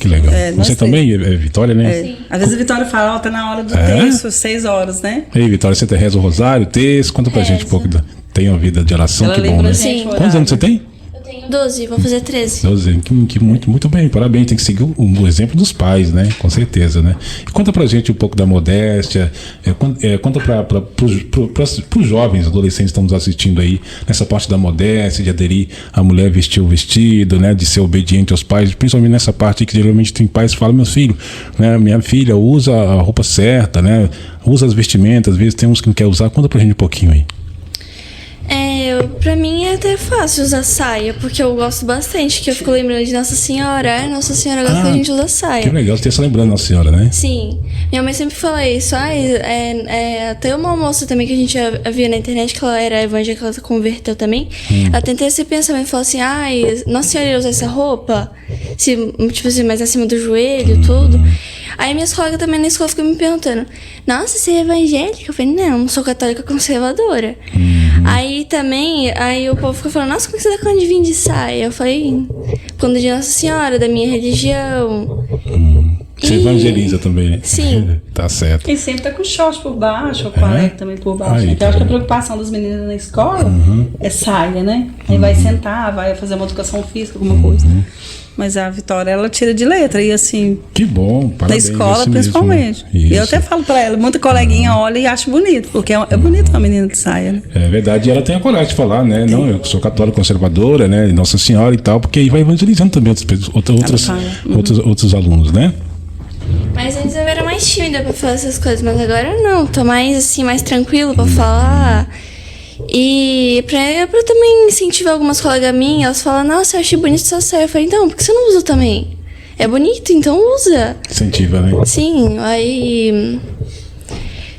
Que legal. Você nós também, Vitória, né? Sim. Às vezes a Vitória fala, tá na hora do terço, 6 horas, né? Ei, Vitória, você reza o rosário, texto? Conta pra gente um pouco. Tem uma vida de oração, Ela que bom, lembra né? a gente o Quantos horário. anos você tem? Eu tenho 12, vou fazer 13. 12, muito bem, parabéns, tem que seguir o exemplo dos pais, né? Com certeza, né? E conta pra gente um pouco da modéstia, conta pros jovens, adolescentes que estão nos assistindo aí, nessa parte da modéstia, de aderir a mulher vestir o vestido, né? De ser obediente aos pais, principalmente nessa parte que geralmente tem pais que falam, meu filho, né? Minha filha, usa a roupa certa, né? Usa as vestimentas, às vezes tem uns que não quer usar, conta pra gente um pouquinho aí. Pra mim é até fácil usar saia, porque eu gosto bastante, que eu fico lembrando de Nossa Senhora. Nossa Senhora gosta que a gente usa saia. Que legal, você tem essa lembrança Nossa Senhora, né? Sim. Minha mãe sempre fala isso. Até uma moça também que a gente via na internet, que ela era evangélica, ela se converteu também. Ela tem esse pensamento, falou assim, Nossa Senhora usa essa roupa, tipo assim, mais acima do joelho, tudo. Aí minhas colegas também na escola ficam me perguntando, nossa, você é evangélica? Eu falei, não sou católica conservadora. Aí o povo fica falando, nossa, como que você tá com de vir de saia? Eu falei, quando de Nossa Senhora, da minha religião. Você evangeliza também, né? Sim. Tá certo. Quem sempre tá com short por baixo, ou colete também por baixo. Aí, Porque eu acho que a preocupação das meninas na escola é saia, né? Aí vai sentar, vai fazer uma educação física, alguma coisa. Mas a Vitória, ela tira de letra. E assim, Que bom, na parabéns. escola isso principalmente. Mesmo, né? E eu até falo pra ela, muita coleguinha olha e acha bonito, porque é bonito uma menina de saia, né? É verdade, e ela tem a coragem de falar, né? Não, eu sou católica conservadora, né? Nossa Senhora e tal, porque aí vai evangelizando também outros alunos, né? Mas antes eu era mais tímida pra falar essas coisas, mas agora não. Tô mais assim, mais tranquilo pra falar. E pra também incentivar algumas colegas minhas, elas falam, nossa, eu achei bonito sua saia. Eu falei, então, por que você não usa também? É bonito, então usa. Incentiva, né? Sim, aí...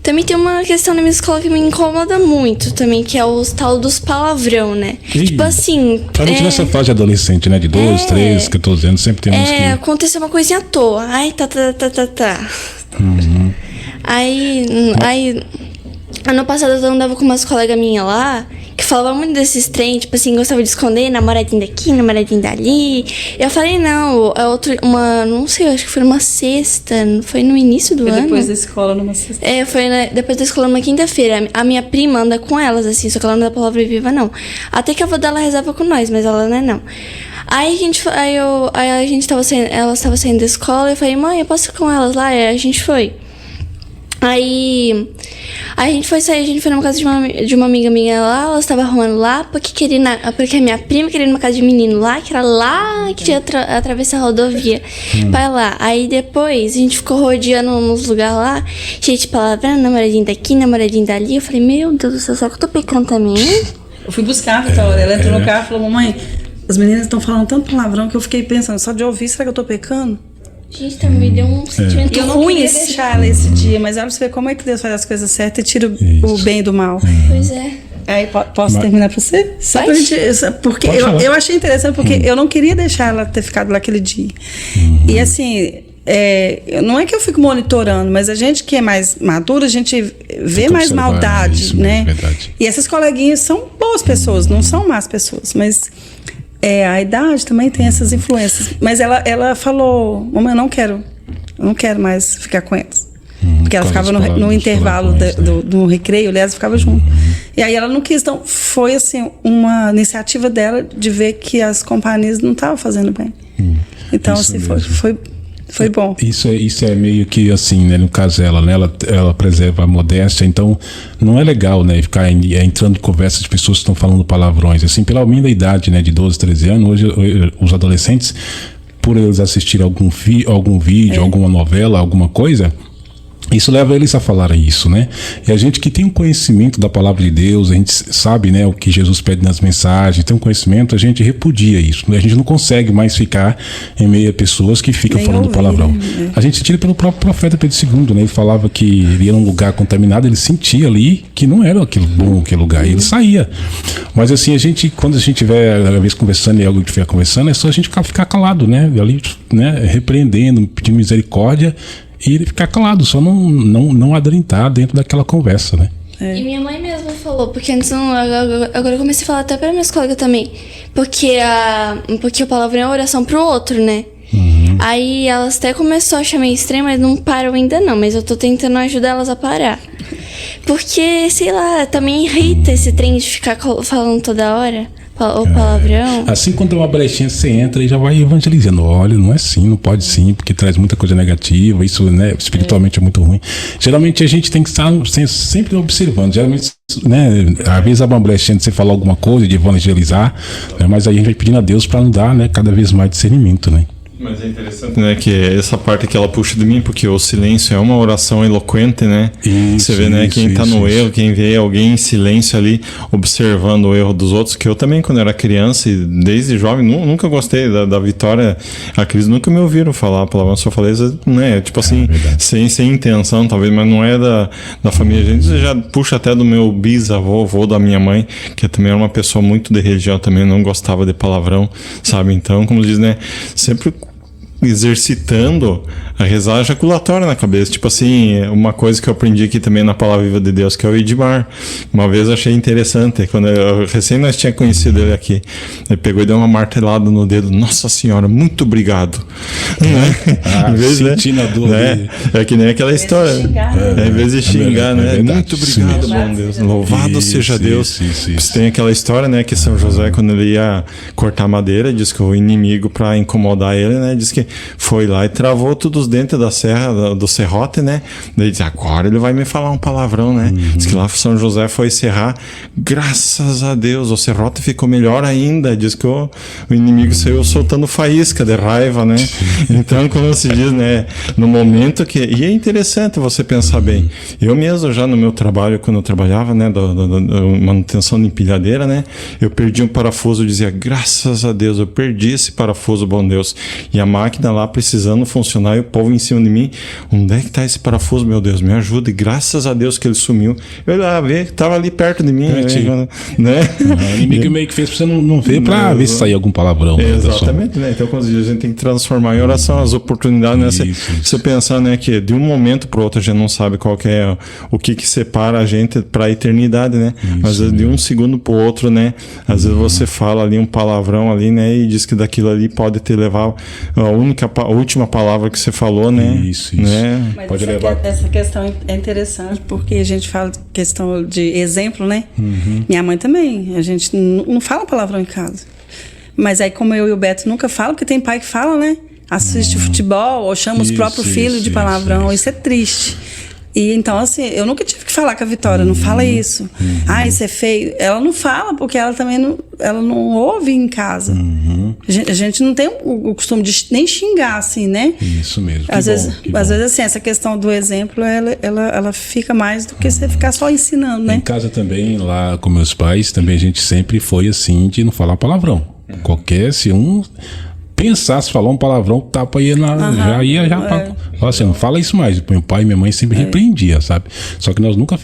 Também tem uma questão na minha escola que me incomoda muito também, que é o tal dos palavrão, né? Ih, tipo assim... Principalmente nessa fase de adolescente, né? De 12, 13, 14 anos, sempre tem uns que... aconteceu uma coisinha à toa. Ai, tá. Aí, ano passado eu andava com umas colegas minhas lá, que falavam muito desses trem, tipo assim, gostava de esconder namoradinho daqui, namoradinho dali. Eu falei, não, não sei, acho que foi numa sexta, foi no início do ano. Depois da escola, numa sexta. Foi depois da escola numa quinta-feira. A minha prima anda com elas, assim, só que ela não é da palavra viva, não. Até que a avó dela rezava com nós, mas ela não é, não. Aí a gente tava saindo, elas estavam saindo da escola, e eu falei, mãe, eu posso ir com elas lá? Aí a gente foi. Aí a gente foi numa casa de uma amiga minha lá, ela estava arrumando lá, porque a minha prima queria ir numa casa de menino lá, que era lá que tinha atravessar a rodovia. Pra lá. Aí depois a gente ficou rodeando nos lugares lá, cheio de palavrão, namoradinho daqui, namoradinho dali. Eu falei, meu Deus do céu, será que eu tô pecando também? Eu fui buscar a Vitória, ela entrou no carro e falou, mamãe, as meninas estão falando tanto palavrão que eu fiquei pensando, só de ouvir, será que eu tô pecando? Gente, também me deu um sentimento E eu não ruim queria assim. deixar ela esse dia, mas olha pra você ver como é que Deus faz as coisas certas e tira o bem do mal. Pois é. Aí posso terminar pra você? Só pra gente, porque Pode falar. eu achei interessante, porque eu não queria deixar ela ter ficado lá aquele dia. E assim, não é que eu fico monitorando, mas a gente que é mais madura, a gente vê Fica mais observando maldade, isso, né? verdade. E essas coleguinhas são boas pessoas, não são más pessoas, mas a idade também tem essas influências. Mas ela falou, mamãe, eu não quero mais ficar com elas. Porque ela ficava no intervalo do recreio, aliás, ficava junto. E aí ela não quis, então foi assim, uma iniciativa dela de ver que as companhias não estavam fazendo bem. Então, Isso assim, foi bom. Isso é meio que assim, né? No caso dela, né? Ela preserva a modéstia, então não é legal, né? Ficar entrando em conversas de pessoas que estão falando palavrões. Assim, pela minha idade, né? De 12, 13 anos, hoje os adolescentes, por eles assistirem algum vídeo, alguma novela, alguma coisa, isso leva eles a falarem isso, né? E a gente que tem um conhecimento da palavra de Deus, a gente sabe, né, o que Jesus pede nas mensagens, tem um conhecimento, a gente repudia isso. A gente não consegue mais ficar em meio a pessoas que ficam falando palavrão. A gente tira pelo próprio profeta Pedro II, né? Ele falava que ele ia num lugar contaminado, ele sentia ali que não era aquilo bom, aquele lugar, e ele saía. Mas assim, quando a gente estiver, às vezes, conversando e alguém estiver conversando, é só a gente ficar calado, né? Ali, né? Repreendendo, pedindo misericórdia, e ele ficar calado, só não adentrar dentro daquela conversa, né? E minha mãe mesma falou, porque antes agora eu comecei a falar até para minhas colegas também, porque o palavrão é oração pro outro, né? Aí elas até começou a achar meio estranho, mas não param ainda não. Mas eu tô tentando ajudar elas a parar. Porque, sei lá, também irrita esse trem de ficar falando toda hora. O palavrão. Assim, quando tem uma brechinha, você entra e já vai evangelizando. Olha, não é assim, não pode sim, porque traz muita coisa negativa. Isso, né, espiritualmente é muito ruim. Geralmente a gente tem que estar sempre observando. Geralmente, né, às vezes abre uma brechinha de você falar alguma coisa, de evangelizar, né, mas aí a gente vai pedindo a Deus para não dar, né, cada vez mais discernimento, né? Mas é interessante, né, que essa parte que ela puxa de mim, porque o silêncio é uma oração eloquente, né? Isso, você vê, né, quem tá no erro, quem vê alguém em silêncio ali, observando o erro dos outros, que eu também, quando era criança e desde jovem, nunca gostei da Vitória, a Cris nunca me ouviram falar a palavra, só falei, né, tipo assim, sem intenção, talvez, mas não é da família. A gente já puxa até do meu bisavô, avô da minha mãe, que também era uma pessoa muito de religião, também não gostava de palavrão, sabe? Então, como diz, né, sempre exercitando a rezar ejaculatória na cabeça. Tipo assim, uma coisa que eu aprendi aqui também na Palavra Viva de Deus, que é o Edmar. Uma vez eu achei interessante, quando recém nós tínhamos conhecido ele aqui, ele pegou e deu uma martelada no dedo. Nossa Senhora, muito obrigado. Em vez, sentindo a dor dele. É que nem aquela história. Em vez de xingar, né? Verdade, muito obrigado, bom Deus. Louvado seja Deus. Isso. Tem aquela história, né, que São José, quando ele ia cortar madeira, diz que o inimigo, para incomodar ele, né, diz que foi lá e travou todos os dentes da serra, do serrote, né? Daí diz, agora ele vai me falar um palavrão, né? Diz que lá São José foi serrar, graças a Deus, o serrote ficou melhor ainda. Diz que o inimigo saiu soltando faísca de raiva, né? Então, como se diz, né? No momento que... E é interessante você pensar bem. Eu mesmo, já no meu trabalho, quando eu trabalhava, né? Da manutenção de empilhadeira, né? Eu perdi um parafuso, eu dizia, graças a Deus, eu perdi esse parafuso, bom Deus. E a máquina lá precisando funcionar e o povo em cima de mim, onde é que tá esse parafuso, meu Deus, me ajuda, e graças a Deus que ele sumiu. Eu lá ver, tava ali perto de mim, né? O inimigo meio que fez pra você não ver, pra ver se sair algum palavrão. Exatamente, né? Então, quando a gente tem que transformar em oração as oportunidades, né? Você pensar, né, que de um momento pro outro a gente não sabe qual que é o que separa a gente pra eternidade, né? Mas de um segundo pro outro, né? Às vezes você fala ali um palavrão ali, né? E diz que daquilo ali pode te levar a última palavra que você falou, né? Isso. Né? Mas Pode levar. Essa questão é interessante, porque a gente fala questão de exemplo, né? Minha mãe também. A gente não fala palavrão em casa. Mas aí, como eu e o Beto nunca falam, porque tem pai que fala, né? Assiste futebol ou chama os próprios filhos de palavrão. Isso é triste. E então, assim, eu nunca tive que falar com a Vitória, não fala isso. Isso é feio. Ela não fala, porque ela também não ouve em casa. A gente não tem o costume de nem xingar, assim, né? Isso mesmo. Às vezes, assim, essa questão do exemplo, ela fica mais do que você ficar só ensinando, né? Em casa também, lá com meus pais, também a gente sempre foi assim, de não falar palavrão. Se um pensasse falar um palavrão, tapa ia assim, não fala isso mais. Meu pai e minha mãe sempre repreendia, sabe? Só que nós nunca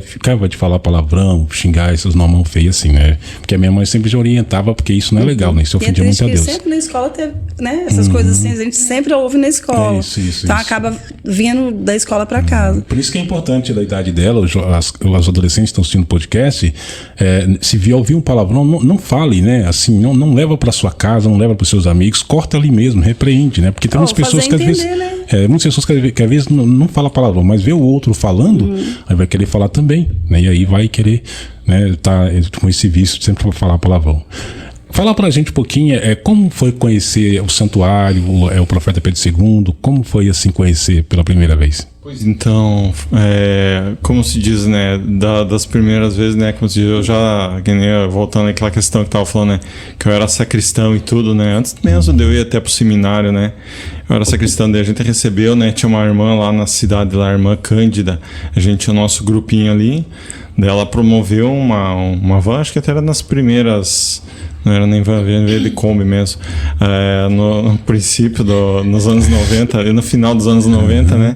ficava de falar palavrão, xingar esses nomes feios assim, né? Porque a minha mãe sempre já orientava, porque isso não é legal, né? Isso ofendia muito a Deus. Sempre na escola teve, né? Essas coisas assim, a gente sempre ouve na escola. Então acaba vindo da escola para casa. Por isso que é importante da idade dela, os adolescentes que estão assistindo o podcast, se ouvir um palavrão, não fale, né? Assim, não leva para sua casa, não leva para os seus amigos, corta ali mesmo, repreende, né? Porque tem muitas pessoas que às vezes... Né? Muitas pessoas que às vezes não falam palavrão, mas vê o outro falando, aí vai querer falar também, né? E aí vai querer, né, tá com esse vício de sempre falar palavrão. Fala pra gente um pouquinho, como foi conhecer o santuário, o profeta Pedro II, como foi assim conhecer pela primeira vez? Pois então, como se diz, né, das primeiras vezes, né, como se diz, eu já, voltando àquela questão que eu tava falando, né, que eu era sacristão e tudo, né, antes mesmo de eu ir até pro seminário, né, eu era sacristão, daí a gente recebeu, né, tinha uma irmã lá na cidade, lá, a irmã Cândida, a gente tinha o nosso grupinho ali, daí ela promoveu uma van, acho que até era nas primeiras... Não era nem van, veio de Kombi mesmo. No princípio, nos anos 90, ali no final dos anos 90, né?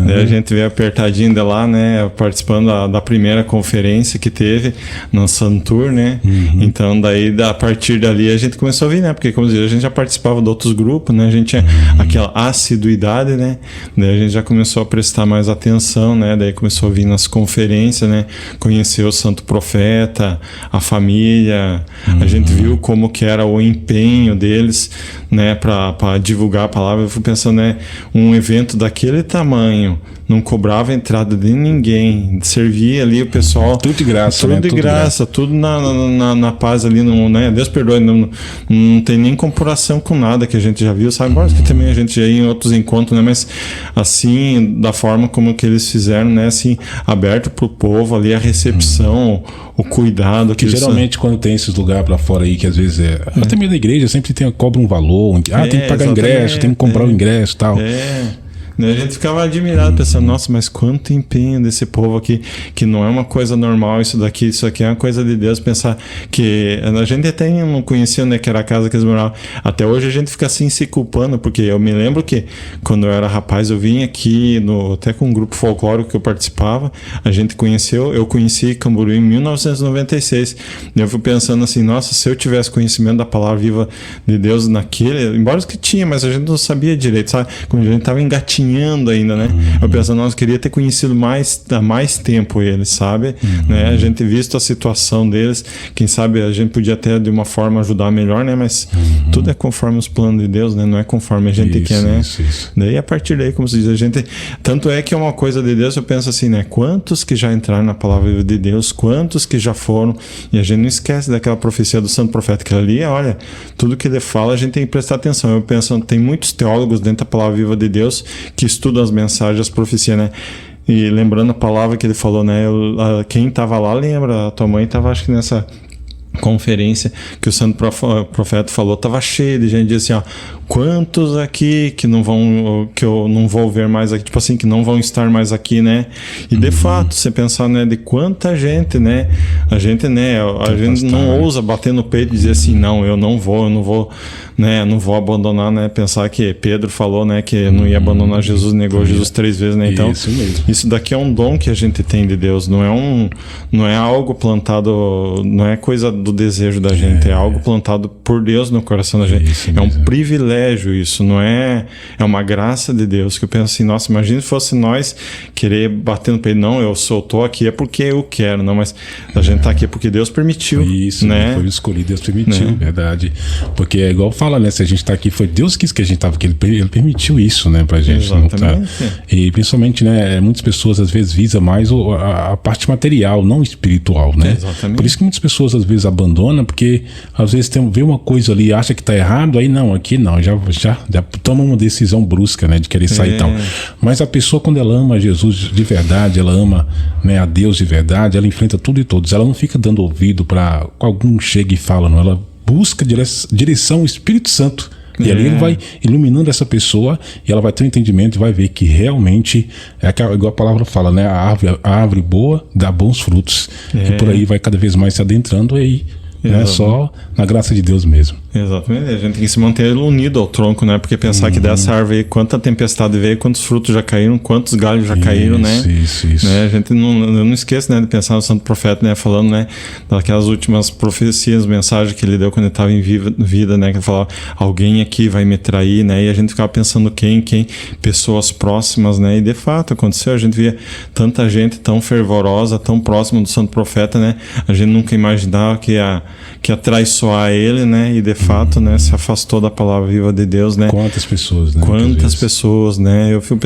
Daí a gente veio apertadinho de lá, né? Participando da primeira conferência que teve no Santur, né? Então, daí, a partir dali, a gente começou a vir, né? Porque, como eu disse, a gente já participava de outros grupos, né? A gente tinha aquela assiduidade, né? Daí a gente já começou a prestar mais atenção, né? Daí começou a vir nas conferências, né? Conhecer o Santo Profeta, a família, a gente viu viu como que era o empenho deles, né, para divulgar a palavra. Eu fui pensando, né, um evento daquele tamanho, não cobrava entrada de ninguém, servia ali o pessoal. Tudo de graça, tudo né? de graça, tudo na paz ali, né? Deus perdoe, não tem nem comparação com nada que a gente já viu, sabe? Embora que também a gente já ia em outros encontros, né? Mas assim, da forma como que eles fizeram, né? Assim, aberto pro povo ali, a recepção, o cuidado. Que geralmente quando tem esses lugares pra fora aí, que às vezes até mesmo da igreja sempre cobra um valor, tem que pagar ingresso, tem que comprar o ingresso e tal. A gente ficava admirado, pensando, nossa, mas quanto empenho desse povo aqui, que não é uma coisa normal isso aqui é uma coisa de Deus. Pensar que a gente até não conhecia, né, que era a casa que eles moravam. Até hoje a gente fica assim se culpando, porque eu me lembro que quando eu era rapaz, eu vim aqui até com um grupo folclórico que eu participava, eu conheci Camboriú em 1996, e eu fui pensando assim, nossa, se eu tivesse conhecimento da palavra viva de Deus embora que tinha, mas a gente não sabia direito, sabe? Como a gente estava engatinhando ainda, né? Eu pensando, nós queria ter conhecido há mais tempo eles, sabe? Né? A gente visto a situação deles, quem sabe a gente podia até de uma forma ajudar melhor, né? Mas tudo é conforme os planos de Deus, né? Não é conforme a gente quer, né? Isso. Daí a partir daí, como se diz, tanto é que é uma coisa de Deus, eu penso assim, né? Quantos que já entraram na palavra de Deus, quantos que já foram, e a gente não esquece daquela profecia do santo profeta, que ali, olha, tudo que ele fala a gente tem que prestar atenção. Eu penso, tem muitos teólogos dentro da palavra viva de Deus que estudam as mensagens, as profecias, né? E lembrando a palavra que ele falou, né? Quem estava lá lembra, a tua mãe estava, acho que nessa conferência que o santo profeta falou, estava cheio de gente, dizia assim, quantos aqui que eu não vou ver mais aqui, tipo assim, que não vão estar mais aqui, né? E de fato, você pensar, né, de quanta gente, né? A gente não ousa bater no peito e dizer assim, não, eu não vou, né? Não vou abandonar, né? Pensar que Pedro falou, né, que não ia abandonar Jesus, negou Jesus 3 vezes, né? Então, isso daqui é um dom que a gente tem de Deus, não é algo plantado, não é coisa do desejo da gente, é algo plantado por Deus no coração da gente. É um privilégio isso, não é uma graça de Deus, que eu penso assim, nossa, imagina se fosse nós querer bater no peito, não, eu tô aqui é porque eu quero, não, mas a gente tá aqui porque Deus permitiu. Isso, né? Foi escolhido, Deus permitiu, né? Verdade. Porque é igual fala, né, se a gente tá aqui, foi Deus que a gente tava aqui, ele permitiu isso, né, pra gente. Exatamente. E principalmente, né, muitas pessoas às vezes visam mais a parte material, não espiritual, né? Exatamente. Por isso que muitas pessoas às vezes abandonam, porque às vezes vê uma coisa ali, acha que tá errado, aí não, aqui não, já toma uma decisão brusca, né, de querer sair e tal. Mas a pessoa, quando ela ama Jesus de verdade, ela ama, né, a Deus de verdade, ela enfrenta tudo e todos, ela não fica dando ouvido para algum chega e fala, não, ela busca direção ao Espírito Santo. E ali ele vai iluminando essa pessoa e ela vai ter um entendimento e vai ver que realmente igual a palavra fala, né? A árvore boa dá bons frutos. E por aí vai cada vez mais se adentrando aí. Né? Só na graça de Deus mesmo. Exatamente, a gente tem que se manter unido ao tronco, né? Porque pensar que dessa árvore aí, quanta tempestade veio, quantos frutos já caíram, quantos galhos já caíram, né? Isso. Né? A gente eu não esquece, né, de pensar no santo profeta, né, falando, né, daquelas últimas profecias, mensagens que ele deu quando ele estava em vida, né, que ele falava, alguém aqui vai me trair, né? E a gente ficava pensando quem, pessoas próximas, né? E de fato aconteceu, a gente via tanta gente tão fervorosa, tão próxima do santo profeta, né? A gente nunca imaginava que ia traiçoar ele, né? E de fato, né, se afastou da palavra viva de Deus, né? Quantas pessoas, né? Quantas pessoas, né? Eu fico pensando